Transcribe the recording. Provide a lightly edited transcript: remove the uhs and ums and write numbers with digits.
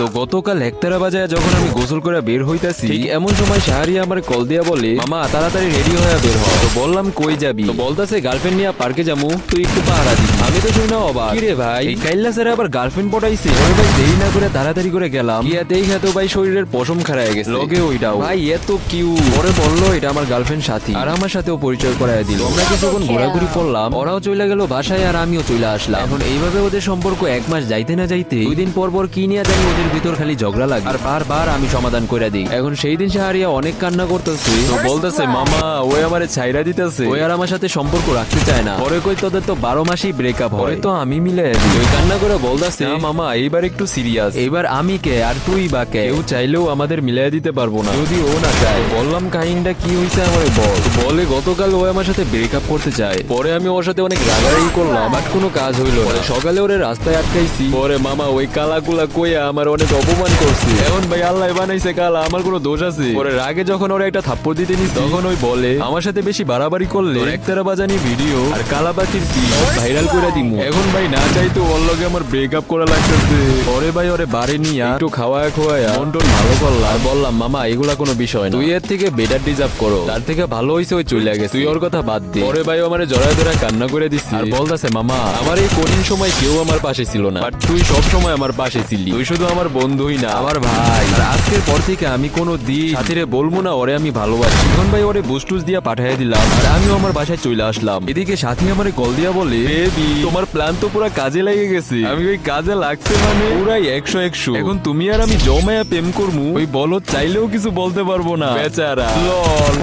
তো গতকাল একতারা বাজায় যখন আমি গোসল করে বের হইতাছি, ঠিক এমন সময় শাহরিয়া আমার কল দিয়া বলে, মামা তাড়াতাড়ি রেডি হয়ে বের হ। তো বললাম কই যাবি? তো বলতাছে গার্লফ্রেন্ড নিয়ে পার্কে যামু, তুই একটু পাহারা দিবি। আমি তো শুই না অবাক, কিরে ভাই এই কাইল্লা স্যার আবার গার্লফ্রেন্ড পটাইছে? ওরে ভাই দেরি না করে তাড়াতাড়ি করে গেলাম, গিয়া দেখে তো ভাই শরীরের পশম খারায় গেছে, লগে ওইটাও ভাই এত কিউট। পরে বললো এটা আমার গার্লফ্রেন্ড সাথী, আর আমার সাথেও পরিচয় করায় দিল। আমরা কিছুক্ষণ ঘোরাঘুরি করলাম, ওরাও চলে গেল বাসায় আর আমিও চলে আসলাম। এখন এইভাবে ওদের সম্পর্ক এক মাস যাইতে না যাইতে 2 দিন পর পর কি নিয়ে জানি ওদের ভিতর খালি ঝগড়া লাগে, আর বারবার আমি সমাধান করে দিই। এখন সেই দিন শাহরিয়া অনেক কান্না করতেছে, তো বলতেছে মামা ওই আমারে ছাইরা দিতেছে, ওই আর আমার সাথে সম্পর্ক রাখতে চায় না। পরে কই তোদের তো 12 মাসেই ব্রেকআপ হয়, তো আমি মিলে দিই। ওই কান্না করে বলতেছে মামা এইবার একটু সিরিয়াস, এইবার আমি কে আর তুই বা কে, কেউ চাইলেও আমাদের মিলাই দিতে পারবো না যদি ও না চায়। বললাম কাহিনীটা কি হয়েছে আমার বল। বলে গতকাল ও আমার সাথে ব্রেকআপ করতে চায়, পরে আমি ওর সাথে অনেক রাগারাগি করলাম, বাট কোনো কাজ হইলো না। সকালে ওরে রাস্তায় আটকাইছি, পরে মামা ওই কালাগুলা কইয়া আমার অনেক অপমান করছে। এখন ভাই আল্লাহ বানাইছে কালা, আমার কোনো দোষ আছে? পরে রাগে যখন ওরা একটা থাপ্পড় দিতে নিস, তখন ওই বলে আমার সাথে বেশি বাড়াবাড়ি করলে একতারা বাজানি ভিডিও আর কালাবাতির কি ভাইরাল করে দিমু। এখন ভাই না চাইতো ওর লগে আমার ব্রেকআপ করা লাগতেছে। পরে ভাই ওরে বাড়ি নিয়ে একটু খাওয়ায় খোয়ায়া মন টন ভালো করলাম, বললাম মামা এগুলা কোনো বিষয় না, তুই এর থেকে বেটার ডিজার্ভ করো, তার থেকে ভালো হইছে ওই চলে গেছে, তুই ওর কথা বাদ দে। পরে ভাই আমার জড়ায় ধরে কান্না করে দিচ্ছি, আর বলতেছে মামা আমার এই কঠিন সময় কেউ আমার পাশে ছিল না, বাট তুই সব সময় আমার পাশে ছিলি, তুই শুধু আমার বন্ধুই না আমার ভাই। আর আজকের পর থেকে আমি কোনো দিন সাথীরে বলবো না ওরে আমি ভালোবাসি। এখন ভাই ওরে বুস্টুস দিয়া পাঠিয়ে দিলাম, আর আমিও আমার বাসায় চলে আসলাম। এদিকে সাথী আমারে কল দিয়া বলে বেবি তোমার প্ল্যান তো পুরো কাজে লেগে গেছে। আমি ওই কাজে লাগছে মানে পুরাই 100-100। এখন তুমি আর আমি জমায়া প্রেম করমু, ওই বলো চাইলেও কিছু বলতে পারবো না বেচারা। লল।